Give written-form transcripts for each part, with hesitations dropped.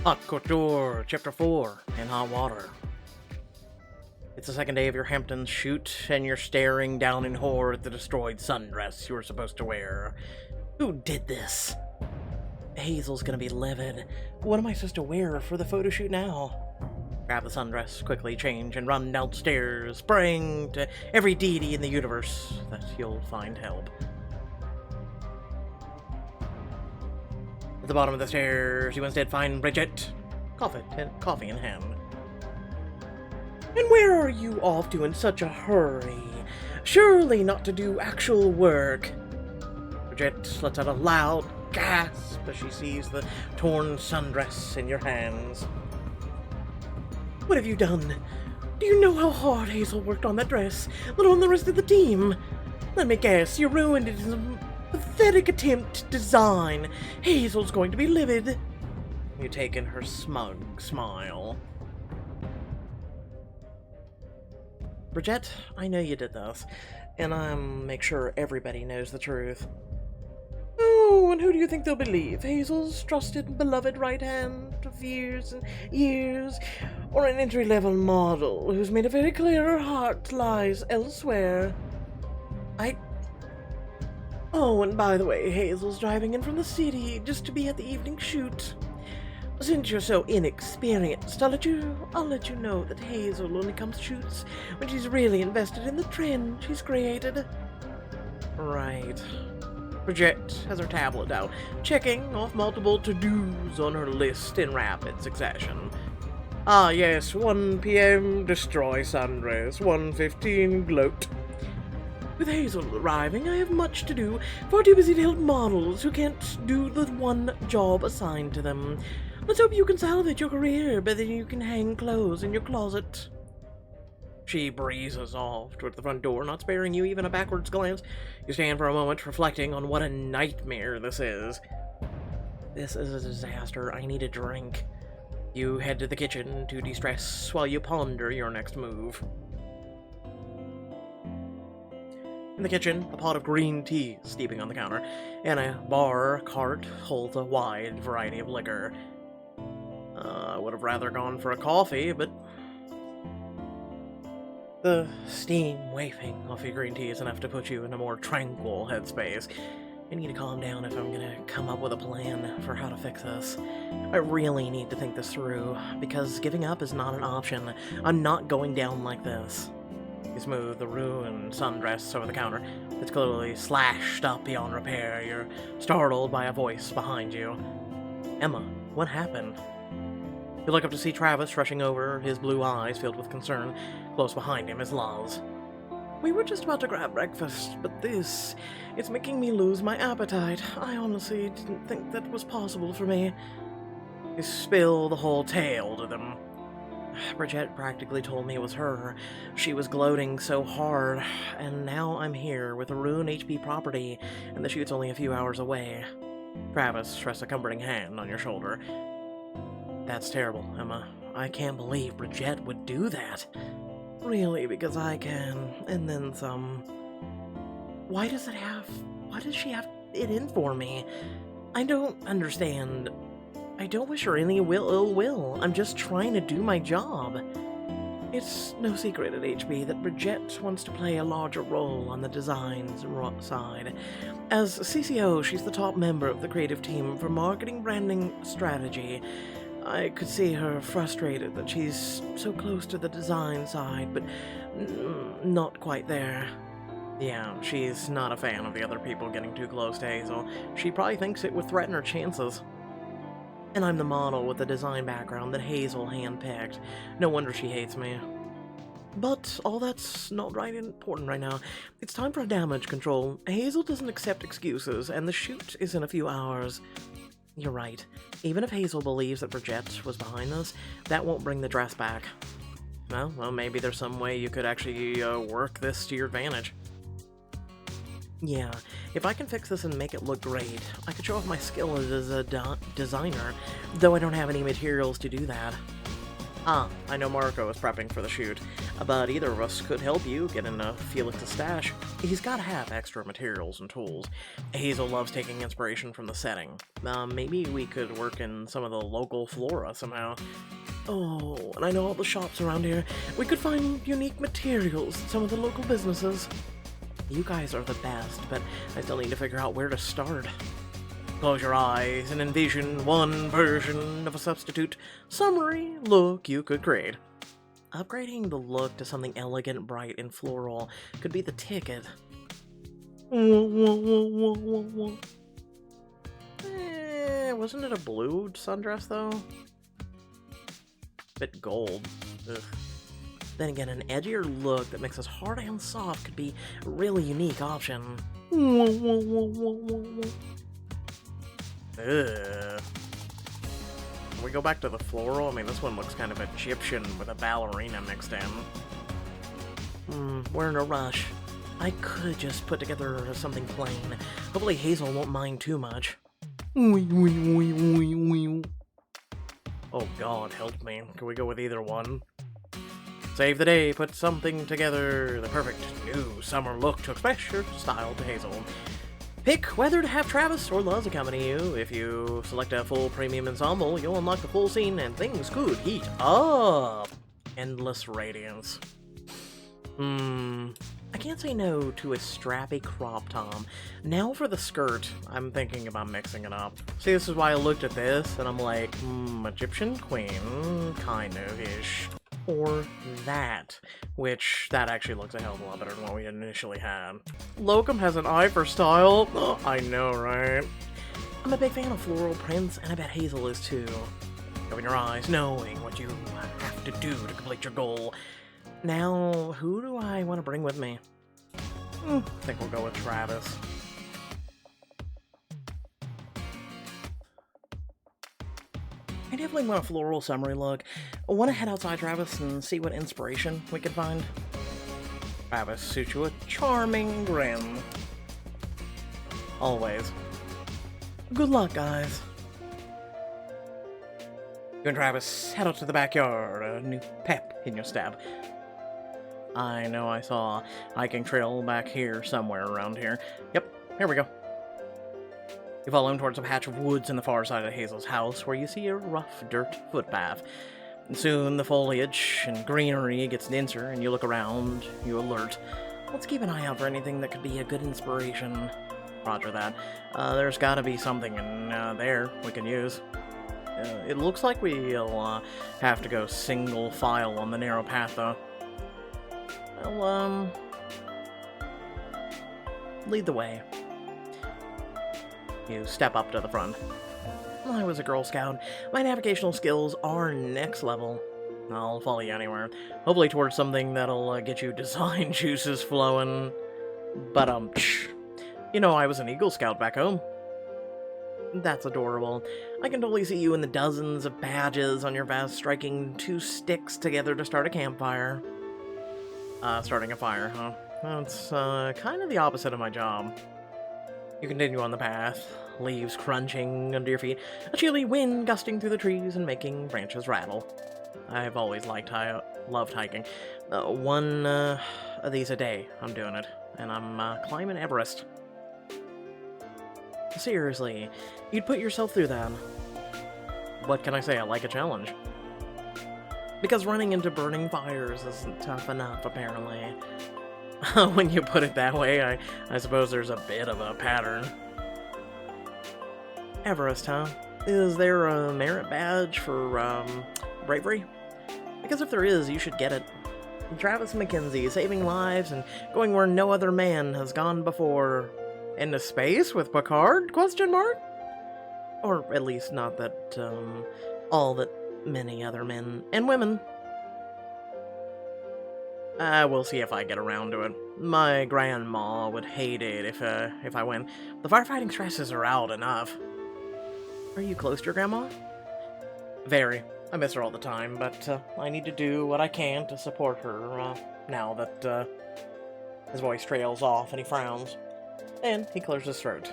Hot Couture, Chapter 4, in hot water. It's the second day of your Hamptons shoot, and you're staring down in horror at the destroyed sundress you were supposed to wear. Who did this? Hazel's gonna be livid. What am I supposed to wear for the photo shoot now? Grab the sundress, quickly change, and run downstairs, praying to every deity in the universe that you'll find help. At the bottom of the stairs, you instead find Bridget, coffee in hand. And where are you off to in such a hurry? Surely not to do actual work. Bridget lets out a loud gasp as she sees the torn sundress in your hands. What have you done? Do you know how hard Hazel worked on that dress, let alone the rest of the team? Let me guess, you ruined it in a pathetic attempt to design. Hazel's going to be livid. You take in her smug smile. Bridget, I know you did this, and I'll make sure everybody knows the truth. Oh, and who do you think they'll believe? Hazel's trusted and beloved right hand of years and years, or an entry-level model who's made it very clear her heart lies elsewhere? Oh, and by the way, Hazel's driving in from the city just to be at the evening shoot. Since you're so inexperienced, I'll let you know that Hazel only comes to shoots when she's really invested in the trend she's created. Right. Bridget has her tablet out, checking off multiple to-dos on her list in rapid succession. Ah yes, 1 p.m. destroy sundress, 1:15 gloat. With Hazel arriving, I have much to do, far too busy to help models who can't do the one job assigned to them. Let's hope you can salvage your career, but then you can hang clothes in your closet. She breezes off toward the front door, not sparing you even a backwards glance. You stand for a moment, reflecting on what a nightmare this is. This is a disaster. I need a drink. You head to the kitchen to de-stress while you ponder your next move. In the kitchen, a pot of green tea steeping on the counter, and a bar cart holds a wide variety of liquor. I would have rather gone for a coffee, but the steam wafting off your green tea is enough to put you in a more tranquil headspace. I need to calm down if I'm gonna come up with a plan for how to fix this. I really need to think this through, because giving up is not an option. I'm not going down like this. You smooth the ruined sundress over the counter. It's clearly slashed up beyond repair. You're startled by a voice behind you. Emma, what happened? You look up to see Travis rushing over, his blue eyes filled with concern. Close behind him is Luz. We were just about to grab breakfast, but it's making me lose my appetite. I honestly didn't think that was possible for me. You spill the whole tale to them. Bridget practically told me it was her. She was gloating so hard, and now I'm here with a ruined HP property, and the shoot's only a few hours away. Travis rests a comforting hand on your shoulder. That's terrible, Emma. I can't believe Bridget would do that. Really, because I can, and then some. Why does she have it in for me? I don't understand. I don't wish her any ill will. I'm just trying to do my job. It's no secret at HB that Bridget wants to play a larger role on the designs side. As CCO, she's the top member of the creative team for marketing, branding, strategy. I could see her frustrated that she's so close to the design side, but not quite there. Yeah, she's not a fan of the other people getting too close to Hazel. She probably thinks it would threaten her chances. And I'm the model with the design background that Hazel handpicked. No wonder she hates me. But all that's not important right now. It's time for damage control. Hazel doesn't accept excuses, and the shoot is in a few hours. You're right. Even if Hazel believes that Bridget was behind this, that won't bring the dress back. Well, maybe there's some way you could actually work this to your advantage. Yeah, if I can fix this and make it look great, I could show off my skill as a designer, though I don't have any materials to do that. Ah, I know Marco is prepping for the shoot, but either of us could help you get into Felix's stash. He's gotta have extra materials and tools. Hazel loves taking inspiration from the setting. Maybe we could work in some of the local flora somehow. Oh, and I know all the shops around here. We could find unique materials at some of the local businesses. You guys are the best, but I still need to figure out where to start. Close your eyes and envision one version of a substitute summary look you could create. Upgrading the look to something elegant, bright, and floral could be the ticket. Wasn't it a blue sundress, though? Bit gold. Ugh. Then again, an edgier look that mixes hard and soft could be a really unique option. Ugh. Can we go back to the floral? I mean, this one looks kind of Egyptian with a ballerina mixed in. We're in a rush. I could just put together something plain. Hopefully Hazel won't mind too much. Oh god, help me. Can we go with either one? Save the day, put something together. The perfect new summer look to express your style to Hazel. Pick whether to have Travis or Luz accompany you. If you select a full premium ensemble, you'll unlock the full scene and things could heat up. Endless radiance. I can't say no to a strappy crop tom. Now for the skirt, I'm thinking about mixing it up. See, this is why I looked at this and I'm like, Egyptian queen, kind of-ish. Or that, which that actually looks a hell of a lot better than what we initially had. Locum has an eye for style. Oh, I know, right? I'm a big fan of floral prints, and I bet Hazel is too. Open your eyes, knowing what you have to do to complete your goal. Now, who do I want to bring with me? I think we'll go with Travis. I definitely want a floral summery look. I want to head outside Travis and see what inspiration we can find. Travis suits you a charming grin. Always. Good luck, guys. You and Travis head out to the backyard, a new pep in your step. I know I saw a hiking trail back here somewhere around here. Yep, here we go. You follow him towards a patch of woods in the far side of Hazel's house, where you see a rough dirt footpath. And soon the foliage and greenery gets denser, and you look around, you alert. Let's keep an eye out for anything that could be a good inspiration. Roger that. There's gotta be something in there we can use. It looks like we'll have to go single file on the narrow path, though. Well, lead the way. You step up to the front. I was a Girl Scout. My navigational skills are next level. I'll follow you anywhere. Hopefully towards something that'll get you design juices flowing. But, you know, I was an Eagle Scout back home. That's adorable. I can totally see you in the dozens of badges on your vest, striking two sticks together to start a campfire. Starting a fire, huh? That's, kind of the opposite of my job. You continue on the path, leaves crunching under your feet, a chilly wind gusting through the trees and making branches rattle. I've always loved hiking. One of these a day, I'm doing it, and I'm climbing Everest. Seriously, you'd put yourself through that. What can I say? I like a challenge. Because running into burning fires isn't tough enough, apparently. When you put it that way, I suppose there's a bit of a pattern. Everest, huh? Is there a merit badge for, bravery? Because if there is, you should get it. Travis McKenzie, saving lives and going where no other man has gone before. Into space with Picard? Question mark? Or at least not that, all that many other men and women. We'll see if I get around to it. My grandma would hate it if I win. The firefighting stresses are out enough. Are you close to your grandma? Very. I miss her all the time, but I need to do what I can to support her, now that, his voice trails off and he frowns. And he clears his throat.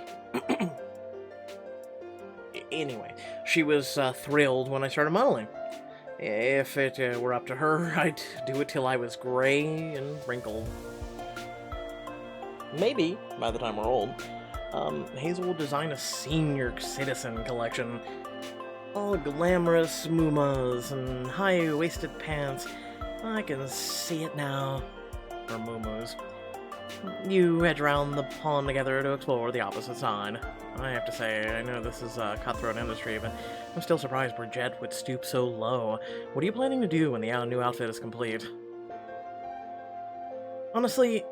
Anyway, she was thrilled when I started modeling. If it were up to her, I'd do it till I was gray and wrinkled. Maybe, by the time we're old, Hazel will design a senior citizen collection. All glamorous muumuus and high-waisted pants. I can see it now. Or muumuus. You hedge around the pond together to explore the opposite side. I have to say, I know this is a cutthroat industry, but I'm still surprised Bridget would stoop so low. What are you planning to do when the new outfit is complete? Honestly,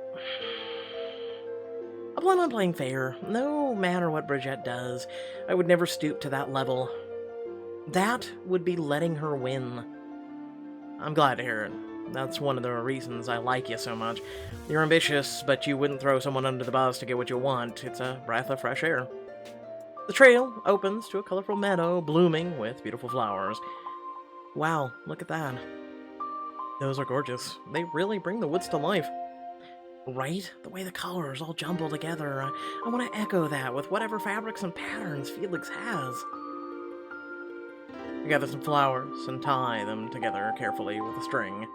I plan on playing fair. No matter what Bridget does, I would never stoop to that level. That would be letting her win. I'm glad to hear it. That's one of the reasons I like you so much. You're ambitious, but you wouldn't throw someone under the bus to get what you want. It's a breath of fresh air. The trail opens to a colorful meadow blooming with beautiful flowers. Wow, look at that. Those are gorgeous. They really bring the woods to life. Right? The way the colors all jumble together. I want to echo that with whatever fabrics and patterns Felix has. You gather some flowers and tie them together carefully with a string.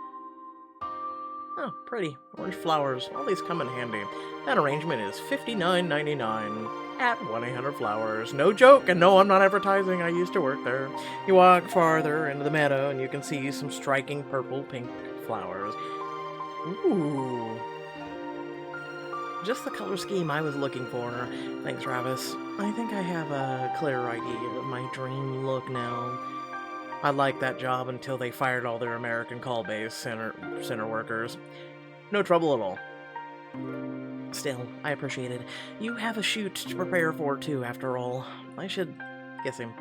Oh, pretty. Orange flowers. All these come in handy. That arrangement is $59.99 at 1-800-Flowers. No joke, and no, I'm not advertising. I used to work there. You walk farther into the meadow, and you can see some striking purple-pink flowers. Ooh. Just the color scheme I was looking for. Thanks, Travis. I think I have a clearer idea of my dream look now. I liked that job until they fired all their American call-based center workers. No trouble at all. Still, I appreciate it. You have a shoot to prepare for, too, after all. I should kiss him.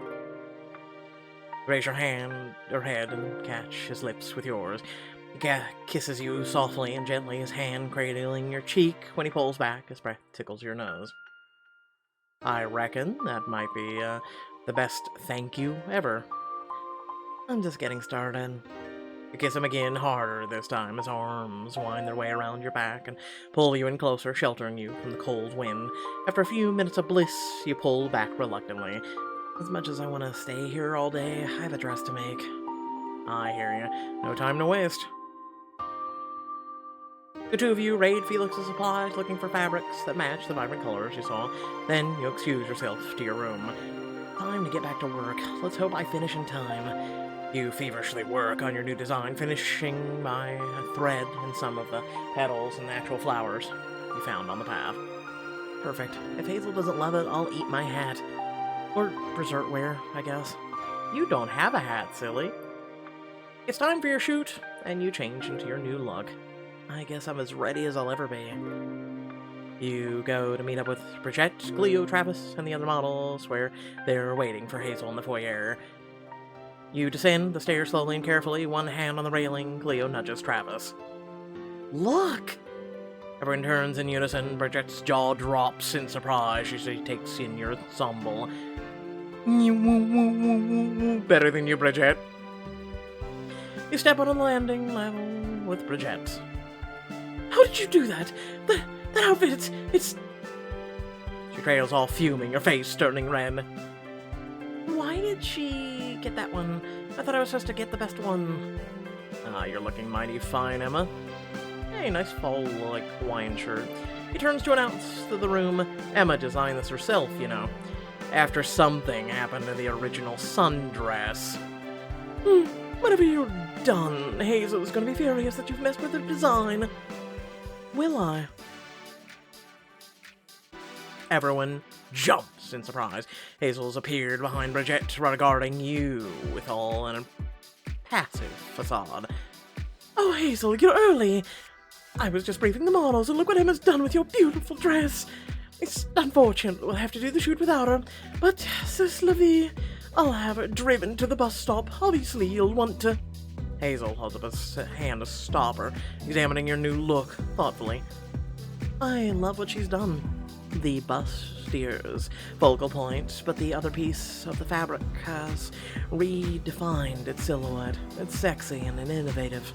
Raise your hand or head and catch his lips with yours. He kisses you softly and gently, his hand cradling your cheek when he pulls back, his breath tickles your nose. I reckon that might be the best thank you ever. I'm just getting started. You kiss him again, harder this time. His arms wind their way around your back and pull you in closer, sheltering you from the cold wind. After a few minutes of bliss, you pull back reluctantly. As much as I want to stay here all day, I have a dress to make. I hear you. No time to waste. The two of you raid Felix's supplies, looking for fabrics that match the vibrant colors you saw. Then you excuse yourself to your room. Time to get back to work. Let's hope I finish in time. You feverishly work on your new design, finishing by a thread in some of the petals and actual flowers you found on the path. Perfect. If Hazel doesn't love it, I'll eat my hat. Or dessert wear, I guess. You don't have a hat, silly. It's time for your shoot, and you change into your new look. I guess I'm as ready as I'll ever be. You go to meet up with Bridget, Cleo, Travis, and the other models, where they're waiting for Hazel in the foyer. You descend the stairs slowly and carefully, one hand on the railing. Cleo nudges Travis. Look! Everyone turns in unison. Bridget's jaw drops in surprise as she takes in your ensemble. Better than you, Bridget. You step on the landing level with Bridget. How did you do that? That outfit, it's... She trails off fuming, her face turning red. Why did she get that one? I thought I was supposed to get the best one. Ah, you're looking mighty fine, Emma. Hey, nice fall-like Hawaiian shirt. He turns to announce to the room, Emma designed this herself, you know. After something happened to the original sundress. Whenever you're done, Hazel's gonna be furious that you've messed with her design. Will I? Everyone jumps in surprise. Hazel's appeared behind Bridget, regarding you with all an impassive facade. Oh, Hazel, you're early. I was just briefing the models, and look what Emma's done with your beautiful dress. It's unfortunate we'll have to do the shoot without her, but c'est la vie. I'll have her driven to the bus stop. Obviously, you'll want to... Hazel holds up a hand to stop her, examining your new look thoughtfully. I love what she's done. The bustier's focal point, but the other piece of the fabric has redefined its silhouette. It's sexy and innovative.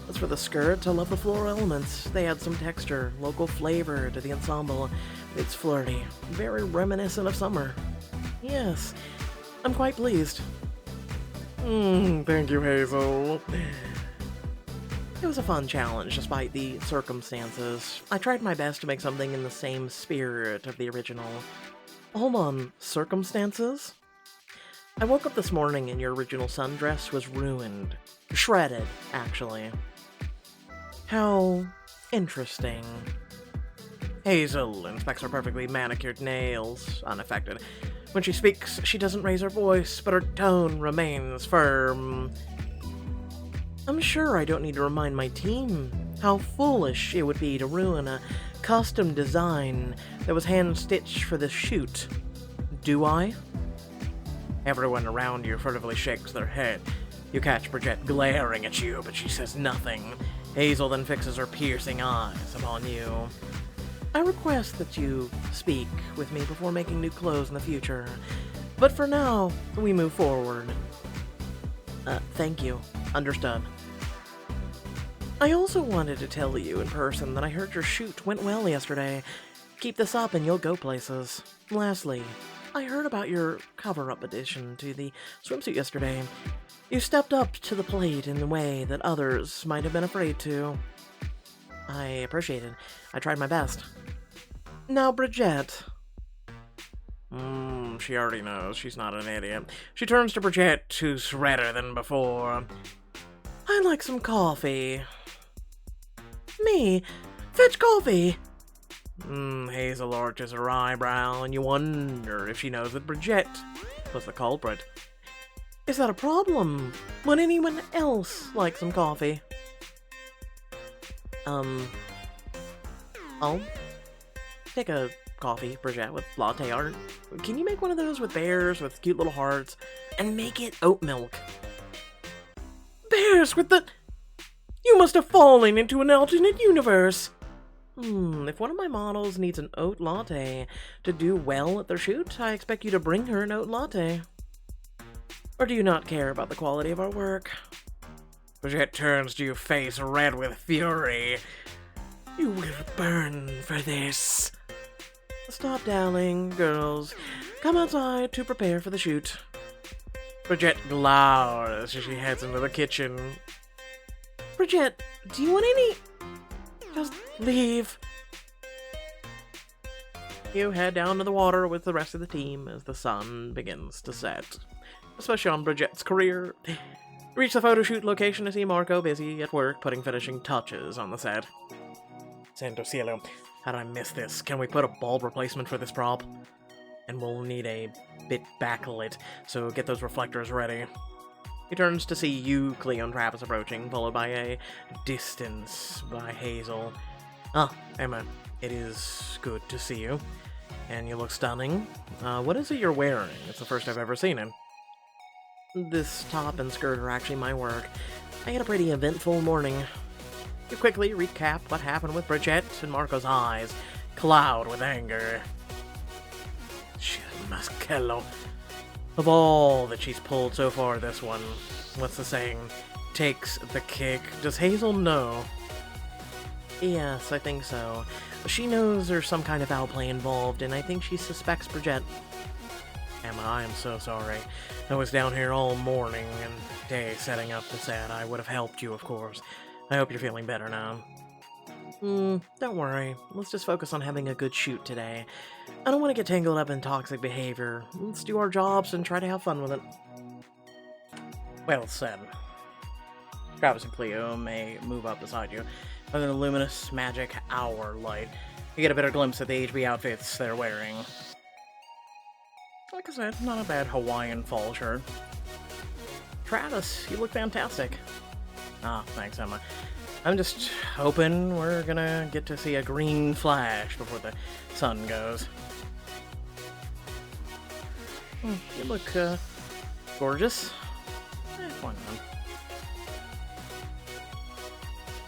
As for the skirt, I love the floral elements. They add some texture, local flavor to the ensemble. It's flirty, very reminiscent of summer. Yes, I'm quite pleased. Thank you, Hazel. It was a fun challenge, despite the circumstances. I tried my best to make something in the same spirit of the original. Hold on, circumstances? I woke up this morning and your original sundress was ruined. Shredded, actually. How interesting. Hazel inspects her perfectly manicured nails, unaffected. When she speaks, she doesn't raise her voice, but her tone remains firm. I'm sure I don't need to remind my team how foolish it would be to ruin a custom design that was hand-stitched for this shoot. Do I? Everyone around you furtively shakes their head. You catch Bridget glaring at you, but she says nothing. Hazel then fixes her piercing eyes upon you. I request that you speak with me before making new clothes in the future. But for now, we move forward. Thank you. Understood. I also wanted to tell you in person that I heard your shoot went well yesterday. Keep this up and you'll go places. Lastly, I heard about your cover-up addition to the swimsuit yesterday. You stepped up to the plate in a way that others might have been afraid to. I appreciate it. I tried my best. Now, Bridget. She already knows. She's not an idiot. She turns to Bridget, who's redder than before. I'd like some coffee. Me? Fetch coffee! Hazel arches her eyebrow, and you wonder if she knows that Bridget was the culprit. Is that a problem? Would anyone else like some coffee? I'll take a coffee, Bridget, with latte art. Can you make one of those with bears with cute little hearts? And make it oat milk. Bears with the... You must have fallen into an alternate universe. If one of my models needs an oat latte to do well at their shoot, I expect you to bring her an oat latte. Or do you not care about the quality of our work? Bridget turns to you, face red with fury. You will burn for this. Stop, darling. Girls, come outside to prepare for the shoot. Bridget glowers as she heads into the kitchen. Bridget, do you want any? Just leave. You head down to the water with the rest of the team as the sun begins to set. Especially on Bridget's career. Reach the photo shoot location to see Marco busy at work putting finishing touches on the set. Santo cielo, how did I miss this? Can we put a bulb replacement for this prop? And we'll need a bit backlit, so get those reflectors ready. He turns to see you, Cleo, and Travis approaching, followed by a distance by Hazel. Ah, Emma, it is good to see you. And you look stunning. What is it you're wearing? It's the first I've ever seen it. This top and skirt are actually my work. I had a pretty eventful morning. You quickly recap what happened with Bridget, and Marco's eyes cloud with anger. Maskello. Of all that she's pulled so far, this one, what's the saying, takes the cake. Does Hazel know? Yes, I think so. She knows there's some kind of foul play involved, and I think she suspects Bridget. Emma, I am so sorry. I was down here all morning and day setting up the set. I would have helped you, of course. I hope you're feeling better now. Don't worry. Let's just focus on having a good shoot today. I don't want to get tangled up in toxic behavior. Let's do our jobs and try to have fun with it. Well said. Travis and Cleo may move up beside you under the luminous magic hour light. You get a better glimpse of the HB outfits they're wearing. Like I said, not a bad Hawaiian fall shirt. Travis, you look fantastic. Ah, thanks, Emma. I'm just hoping we're gonna get to see a green flash before the sun goes. You look, gorgeous. Why not?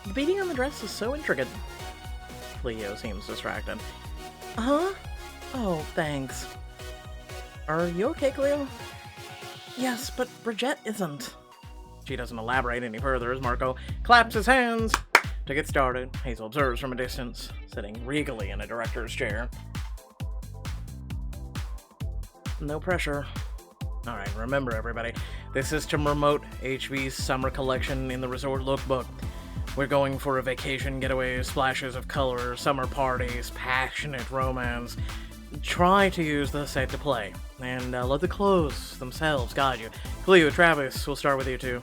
The beading on the dress is so intricate. Cleo seems distracted. Huh? Oh, thanks. Are you okay, Cleo? Yes, but Bridget isn't. She doesn't elaborate any further as Marco claps his hands to get started. Hazel observes from a distance, sitting regally in a director's chair. No pressure. Alright, remember everybody, this is to promote HV's summer collection in the resort lookbook. We're going for a vacation getaway, splashes of color, summer parties, passionate romance. Try to use the set to play, and let the clothes themselves guide you. Cleo, Travis, we'll start with you two.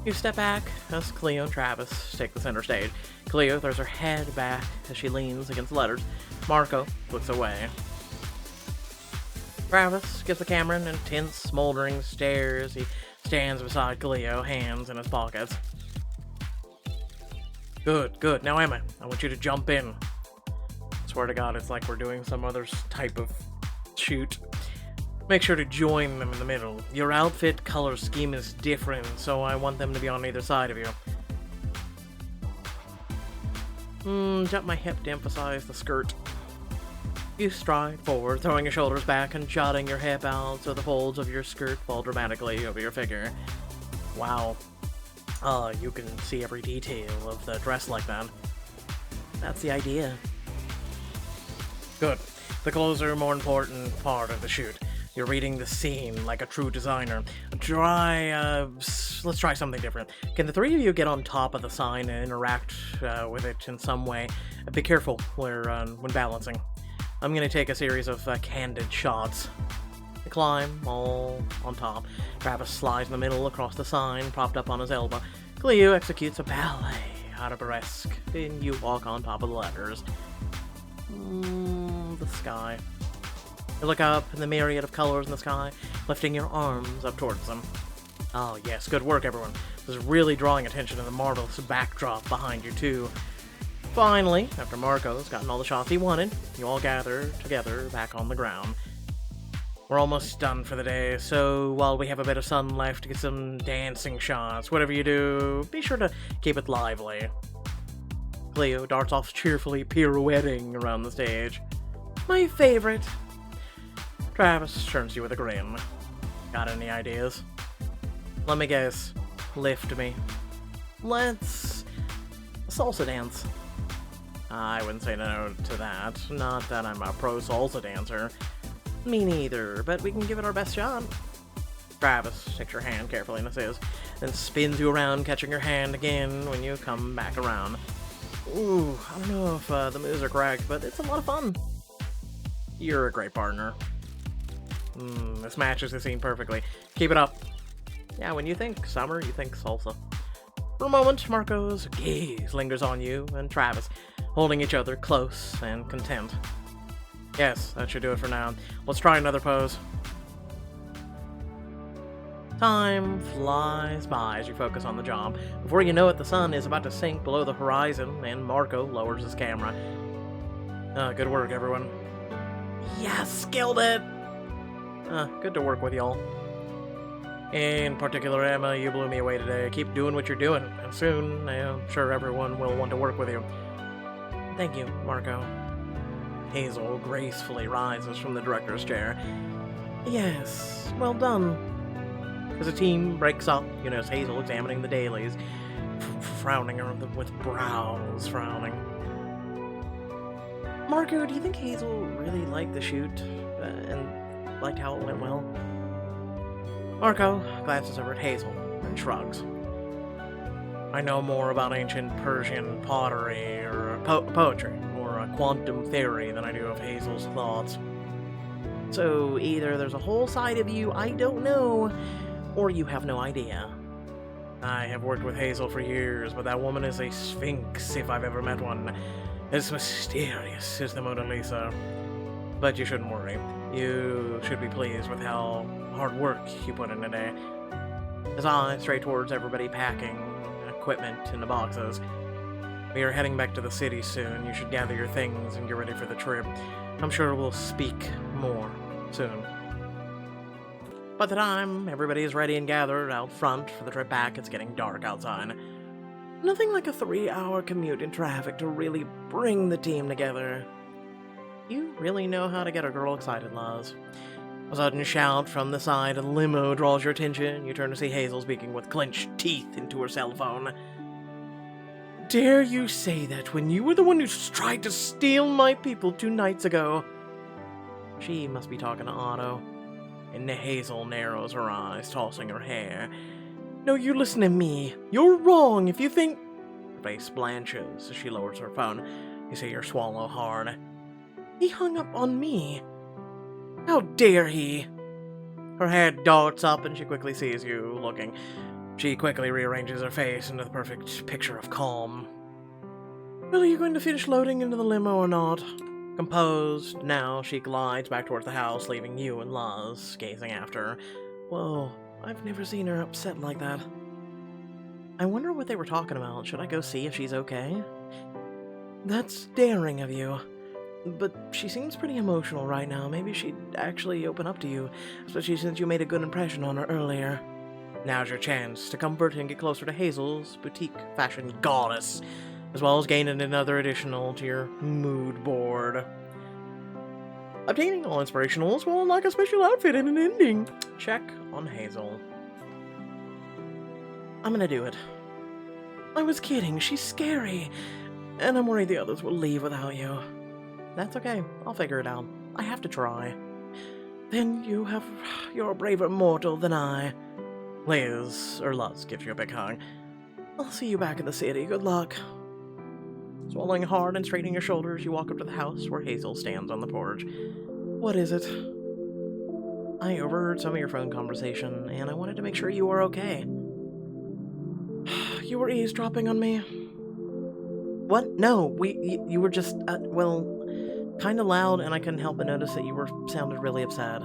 You step back as Cleo and Travis take the center stage. Cleo throws her head back as she leans against the letters. Marco looks away. Travis gives the camera an intense, smoldering stare as he stands beside Cleo, hands in his pockets. Good. Now, Emma, I want you to jump in. Swear to God, it's like we're doing some other type of shoot. Make sure to join them in the middle. Your outfit color scheme is different, so I want them to be on either side of you. Jump my hip to emphasize the skirt. You stride forward, throwing your shoulders back and jutting your hip out so the folds of your skirt fall dramatically over your figure. Wow. You can see every detail of the dress like that. That's the idea. Good. The clothes are a more important part of the shoot. You're reading the scene like a true designer. Let's try something different. Can the three of you get on top of the sign and interact with it in some way? Be careful when balancing. I'm going to take a series of candid shots. You climb all on top. Travis slides in the middle across the sign, propped up on his elbow. Cleo executes a ballet out of burlesque, and you walk on top of the letters. The sky. You look up in the myriad of colors in the sky, lifting your arms up towards them. Oh yes, good work everyone. This is really drawing attention to the marvelous backdrop behind you too. Finally, after Marco's gotten all the shots he wanted, you all gather together back on the ground. We're almost done for the day, so while we have a bit of sun left, get some dancing shots. Whatever you do, be sure to keep it lively. Cleo darts off cheerfully, pirouetting around the stage. My favorite. Travis turns to you with a grin. Got any ideas? Let me guess. Lift me. Let's salsa dance. I wouldn't say no to that. Not that I'm a pro salsa dancer. Me neither, but we can give it our best shot. Travis takes your hand carefully in his, then spins you around, catching your hand again when you come back around. Ooh, I don't know if the moves are correct, but it's a lot of fun. You're a great partner. This matches the scene perfectly. Keep it up. Yeah, when you think summer, you think salsa. For a moment, Marco's gaze lingers on you and Travis, holding each other close and content. Yes, that should do it for now. Let's try another pose. Time flies by as you focus on the job. Before you know it, the sun is about to sink below the horizon, and Marco lowers his camera. Good work, everyone. Yes, killed it! Good to work with y'all. In particular, Emma, you blew me away today. Keep doing what you're doing, and soon, I'm sure everyone will want to work with you. Thank you, Marco. Hazel gracefully rises from the director's chair. Yes, well done. As the team breaks up, you notice Hazel examining the dailies, frowning with brows frowning. Marco, do you think Hazel really liked the shoot, and liked how it went well? Marco glances over at Hazel and shrugs. I know more about ancient Persian pottery or poetry or quantum theory than I do of Hazel's thoughts. So either there's a whole side of you I don't know, or you have no idea. I have worked with Hazel for years, but that woman is a sphinx if I've ever met one. As mysterious as the Mona Lisa. But you shouldn't worry. You should be pleased with how hard work you put in today. His eyes straight towards everybody packing equipment in the boxes. We are heading back to the city soon. You should gather your things and get ready for the trip. I'm sure we'll speak more soon. By the time everybody is ready and gathered out front for the trip back, it's getting dark outside. Nothing like a 3-hour commute in traffic to really bring the team together. You really know how to get a girl excited, Laz. A sudden shout from the side of the limo draws your attention. You turn to see Hazel speaking with clenched teeth into her cell phone. Dare you say that when you were the one who tried to steal my people 2 nights ago? She must be talking to Otto. And Hazel narrows her eyes, tossing her hair. No, you listen to me. You're wrong if you think... Her face blanches as she lowers her phone. You see her swallow hard. He hung up on me. How dare he? Her head darts up and she quickly sees you looking. She quickly rearranges her face into the perfect picture of calm. Well, are you going to finish loading into the limo or not? Composed, now she glides back towards the house, leaving you and Luz gazing after her. Whoa, I've never seen her upset like that. I wonder what they were talking about. Should I go see if she's okay? That's daring of you. But she seems pretty emotional right now. Maybe she'd actually open up to you, especially since you made a good impression on her earlier. Now's your chance to comfort and get closer to Hazel's boutique fashion goddess, as well as gaining another additional to your mood board. Obtaining all inspirationals will unlock a special outfit and an ending. Check on Hazel. I'm gonna do it. I was kidding, she's scary, and I'm worried the others will leave without you. That's okay, I'll figure it out. I have to try. Then you're a braver mortal than I. Luz gives you a big hug. I'll see you back in the city, good luck. Swallowing hard and straightening your shoulders, you walk up to the house where Hazel stands on the porch. What is it? I overheard some of your phone conversation, and I wanted to make sure you were okay. You were eavesdropping on me? What? No, you were just, kinda loud, and I couldn't help but notice that you sounded really upset.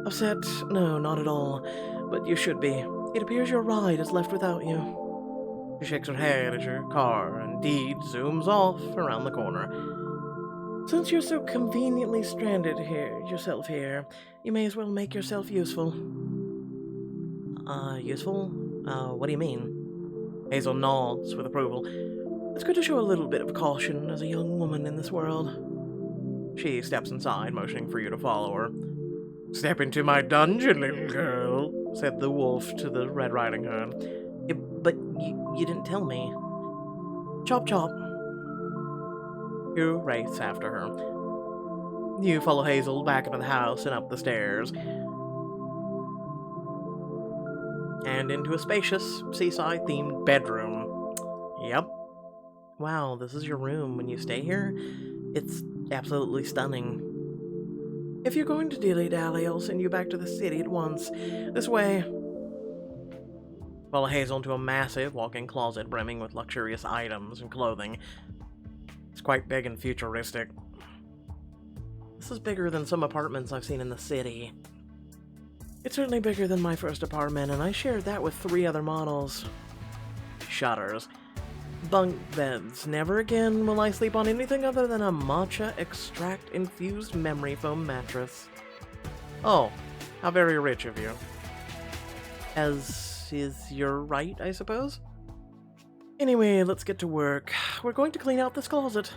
Upset? No, not at all. But you should be. It appears your ride is left without you. She shakes her head at your car, and indeed zooms off around the corner. Since you're so conveniently stranded yourself here, you may as well make yourself useful. Useful? What do you mean? Hazel nods with approval. It's good to show a little bit of caution as a young woman in this world. She steps inside, motioning for you to follow her. Step into my dungeon, little girl, said the wolf to the Red Riding Hood. Yeah, but you didn't tell me. Chop chop. You race after her. You follow Hazel back into the house and up the stairs. And into a spacious, seaside-themed bedroom. Yep. Wow, this is your room when you stay here? It's absolutely stunning. If you're going to dilly-dally, I'll send you back to the city at once. This way. Follow Hazel into a massive walk-in closet brimming with luxurious items and clothing. It's quite big and futuristic. This is bigger than some apartments I've seen in the city. It's certainly bigger than my first apartment, and I shared that with 3 other models. Shudders. Bunk beds. Never again will I sleep on anything other than a matcha extract-infused memory foam mattress. Oh, how very rich of you. As is your right, I suppose? Anyway, let's get to work. We're going to clean out this closet.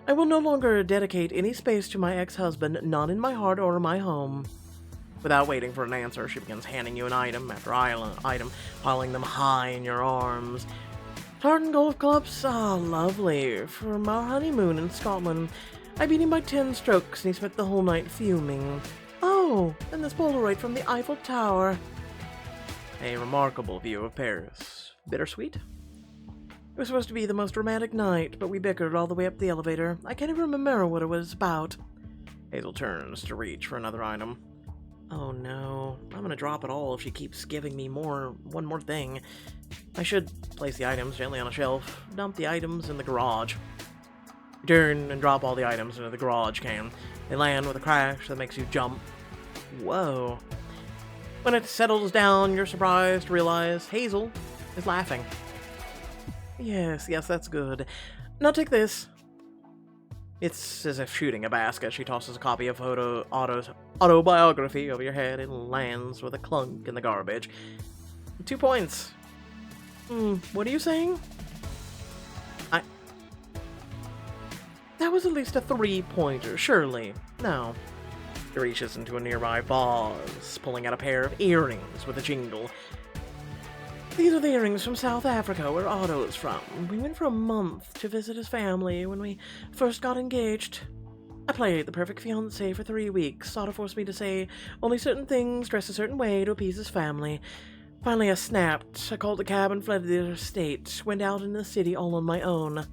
I will no longer dedicate any space to my ex-husband, not in my heart or my home. Without waiting for an answer, she begins handing you an item after item, piling them high in your arms. Tartan golf clubs? Ah, lovely. From our honeymoon in Scotland, I beat him by 10 strokes, and he spent the whole night fuming. Oh, and this Polaroid from the Eiffel Tower. A remarkable view of Paris. Bittersweet? It was supposed to be the most romantic night, but we bickered all the way up the elevator. I can't even remember what it was about. Hazel turns to reach for another item. Oh no, I'm gonna drop it all if she keeps giving me one more thing. I should place the items gently on a shelf, dump the items in the garage. Turn and drop all the items into the garage can. They land with a crash that makes you jump. Whoa. When it settles down, you're surprised to realize Hazel is laughing. Yes, that's good. Now take this. It's as if shooting a basket. She tosses a copy of Otto's autobiography over your head and lands with a clunk in the garbage. 2 points. What are you saying? That was at least a 3-pointer, surely. No. He reaches into a nearby vase, pulling out a pair of earrings with a jingle. These are the earrings from South Africa, where Otto is from. We went for a month to visit his family when we first got engaged. I played the perfect fiancé for 3 weeks, sought to force me to say only certain things, dress a certain way to appease his family. Finally, I snapped. I called a cab and fled to the estate, went out in the city all on my own.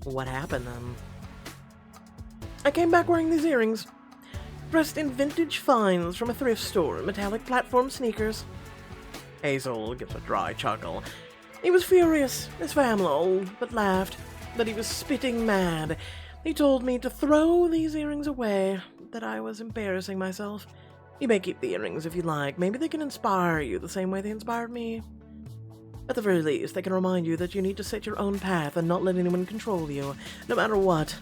What happened then? I came back wearing these earrings, dressed in vintage finds from a thrift store, metallic platform sneakers. Hazel gives a dry chuckle. He was furious, his family, but laughed, that he was spitting mad. He told me to throw these earrings away, that I was embarrassing myself. You may keep the earrings if you like. Maybe they can inspire you the same way they inspired me. At the very least, they can remind you that you need to set your own path and not let anyone control you, no matter what.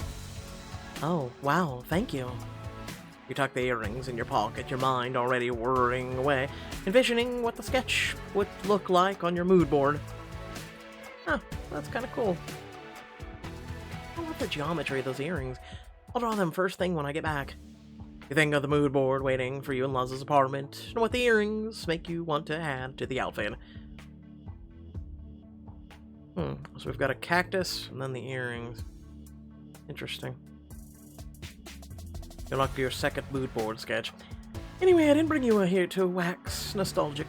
Oh, wow, thank you. You tuck the earrings in your pocket, your mind already whirring away, envisioning what the sketch would look like on your mood board. Huh, that's kind of cool. I love the geometry of those earrings. I'll draw them first thing when I get back. You think of the mood board waiting for you in Luz's apartment, and what the earrings make you want to add to the outfit. So we've got a cactus, and then the earrings. Interesting. Good luck to your second mood board sketch. Anyway, I didn't bring you here to wax nostalgic.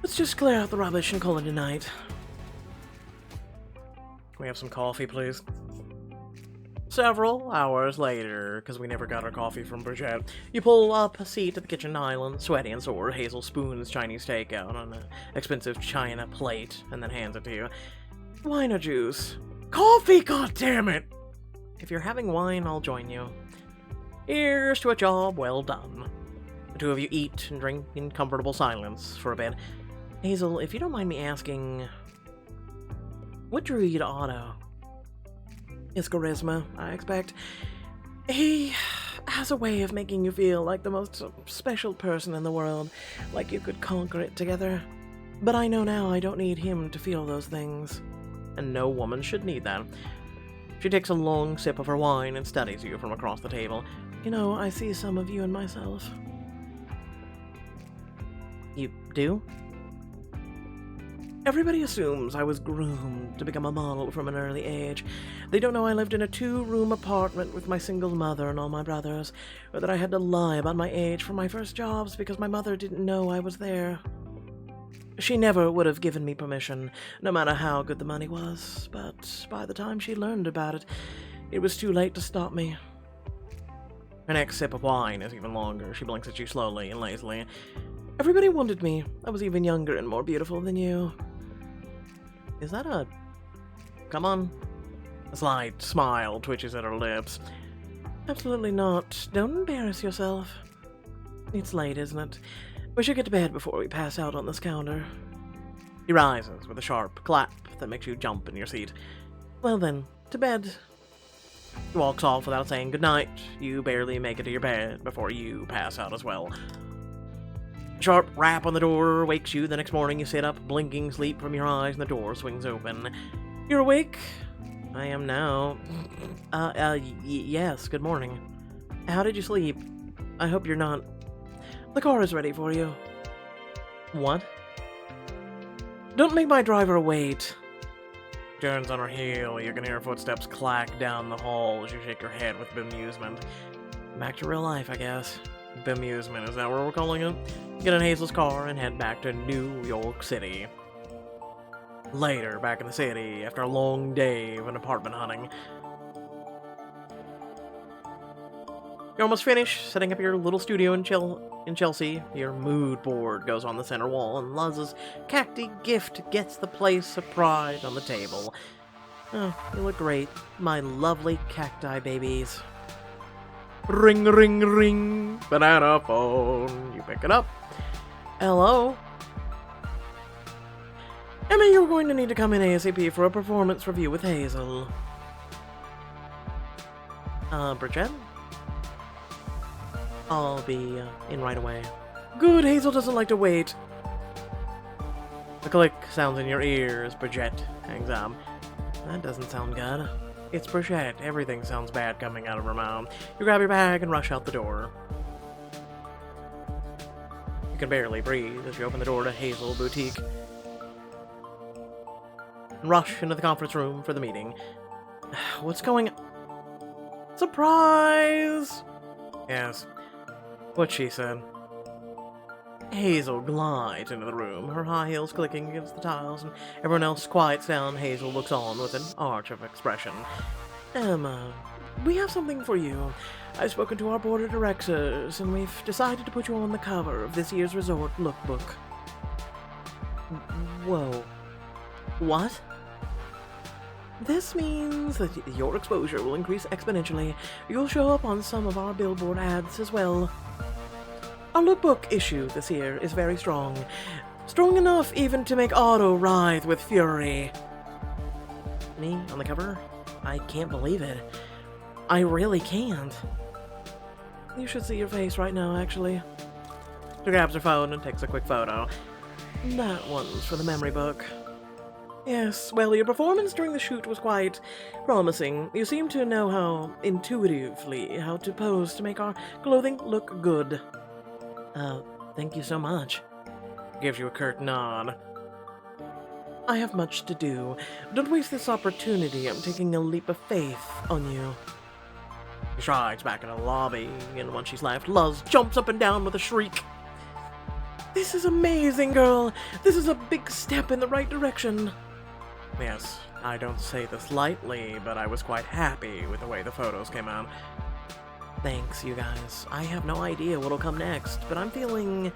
Let's just clear out the rubbish and call it a night. Can we have some coffee, please? Several hours later, because we never got our coffee from Bridget, you pull up a seat at the kitchen island, sweaty and sore. Hazel spoons Chinese takeout on an expensive china plate and then hands it to you. Wine or juice? Coffee, goddammit! If you're having wine, I'll join you. Here's to a job well done. The two of you eat and drink in comfortable silence for a bit. Hazel, if you don't mind me asking, what drew you to Otto? His charisma, I expect. He has a way of making you feel like the most special person in the world, like you could conquer it together. But I know now I don't need him to feel those things. And no woman should need that. She takes a long sip of her wine and studies you from across the table. You know, I see some of you in myself. You do? Everybody assumes I was groomed to become a model from an early age. They don't know I lived in a 2-room apartment with my single mother and all my brothers, or that I had to lie about my age for my first jobs because my mother didn't know I was there. She never would have given me permission, no matter how good the money was, but by the time she learned about it, it was too late to stop me. Her next sip of wine is even longer. She blinks at you slowly and lazily. Everybody wanted me. I was even younger and more beautiful than you. Is that a... Come on. A slight smile twitches at her lips. Absolutely not. Don't embarrass yourself. It's late, isn't it? We should get to bed before we pass out on this counter. He rises with a sharp clap that makes you jump in your seat. Well then, to bed. He walks off without saying goodnight. You barely make it to your bed before you pass out as well. A sharp rap on the door wakes you. The next morning you sit up, blinking sleep from your eyes, and the door swings open. You're awake? I am now. Yes, good morning. How did you sleep? I hope you're not... The car is ready for you. What? Don't make my driver wait. Turns on her heel. You can hear her footsteps clack down the hall as you shake your head with bemusement. Back to real life, I guess. Bemusement, is that what we're calling it? Get in Hazel's car and head back to New York City. Later, back in the city, after a long day of an apartment hunting. You're almost finished setting up your little studio in Chelsea. Your mood board goes on the center wall, and Luz's cacti gift gets the place of pride on the table. Oh, you look great, my lovely cacti babies. Ring, ring, ring, banana phone. You pick it up. Hello? Emma, you're going to need to come in ASAP for a performance review with Hazel. Bridget? I'll be in right away. Good, Hazel doesn't like to wait. The click sounds in your ears. Bridget hangs up. That doesn't sound good. It's Bridget. Everything sounds bad coming out of her mouth. You grab your bag and rush out the door. You can barely breathe as you open the door to Hazel Boutique. And rush into the conference room for the meeting. What's going on? Surprise! Yes, what she said. Hazel glides into the room, her high heels clicking against the tiles, and everyone else quiets down. Hazel looks on with an arch of expression. Emma, we have something for you. I've spoken to our board of directors, and we've decided to put you on the cover of this year's resort lookbook. Whoa. What? This means that your exposure will increase exponentially. You'll show up on some of our billboard ads as well. Our lookbook issue this year is very strong. Strong enough even to make Otto writhe with fury. Me on the cover? I can't believe it. I really can't. You should see your face right now, actually. She grabs her phone and takes a quick photo. That one's for the memory book. Yes, well, your performance during the shoot was quite promising. You seem to know how intuitively how to pose to make our clothing look good. Thank you so much. Gives you a curt nod. I have much to do. Don't waste this opportunity. I'm taking a leap of faith on you. She strides back into the lobby, and once she's left, Luz jumps up and down with a shriek. This is amazing, girl. This is a big step in the right direction. Yes, I don't say this lightly, but I was quite happy with the way the photos came out. Thanks, you guys. I have no idea what'll come next, but I'm feeling...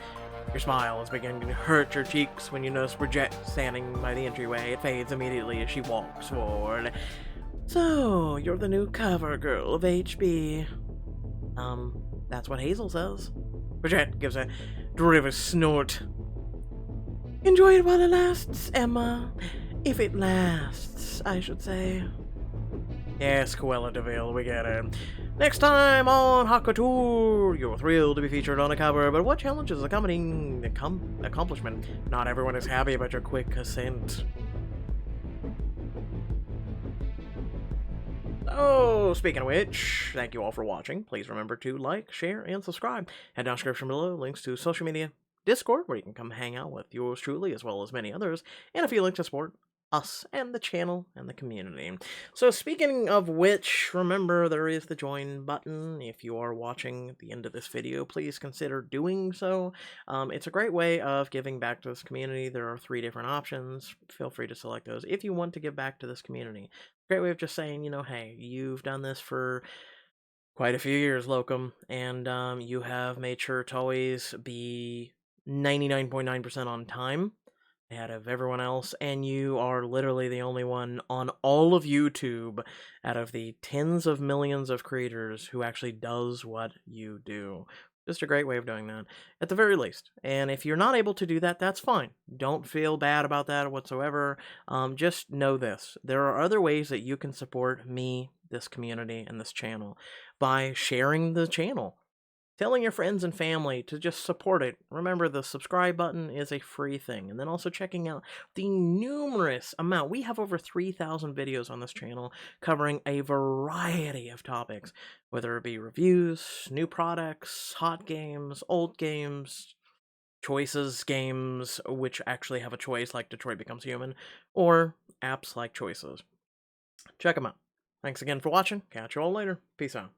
Your smile is beginning to hurt your cheeks when you notice Bridget standing by the entryway. It fades immediately as she walks forward. So, you're the new cover girl of HB. That's what Hazel says. Bridget gives a driven snort. Enjoy it while it lasts, Emma. If it lasts, I should say. Yes, Cruella de Vil, we get it. Next time on Hot Couture, you're thrilled to be featured on a cover, but what challenges accompanying the accomplishment? Not everyone is happy about your quick ascent. Oh, speaking of which, thank you all for watching. Please remember to like, share, and subscribe. Head down the description below, links to social media, Discord, where you can come hang out with yours truly, as well as many others, and if you'd like to support us and the channel and the community. So speaking of which, remember there is the join button. If you are watching at the end of this video, please consider doing so. It's a great way of giving back to this community. There are 3 different options. Feel free to select those if you want to give back to this community. Great way of just saying, you know, hey, you've done this for quite a few years, Locum, and you have made sure to always be 99.9% on time ahead of everyone else, and you are literally the only one on all of YouTube out of the tens of millions of creators who actually does what you do. Just a great way of doing that, at the very least. And if you're not able to do that, that's fine. Don't feel bad about that whatsoever. Just know this. There are other ways that you can support me, this community, and this channel by sharing the channel. Telling your friends and family to just support it. Remember, the subscribe button is a free thing. And then also checking out the numerous amount. We have over 3,000 videos on this channel covering a variety of topics. Whether it be reviews, new products, hot games, old games, choices games, which actually have a choice like Detroit Becomes Human, or apps like Choices. Check them out. Thanks again for watching. Catch you all later. Peace out.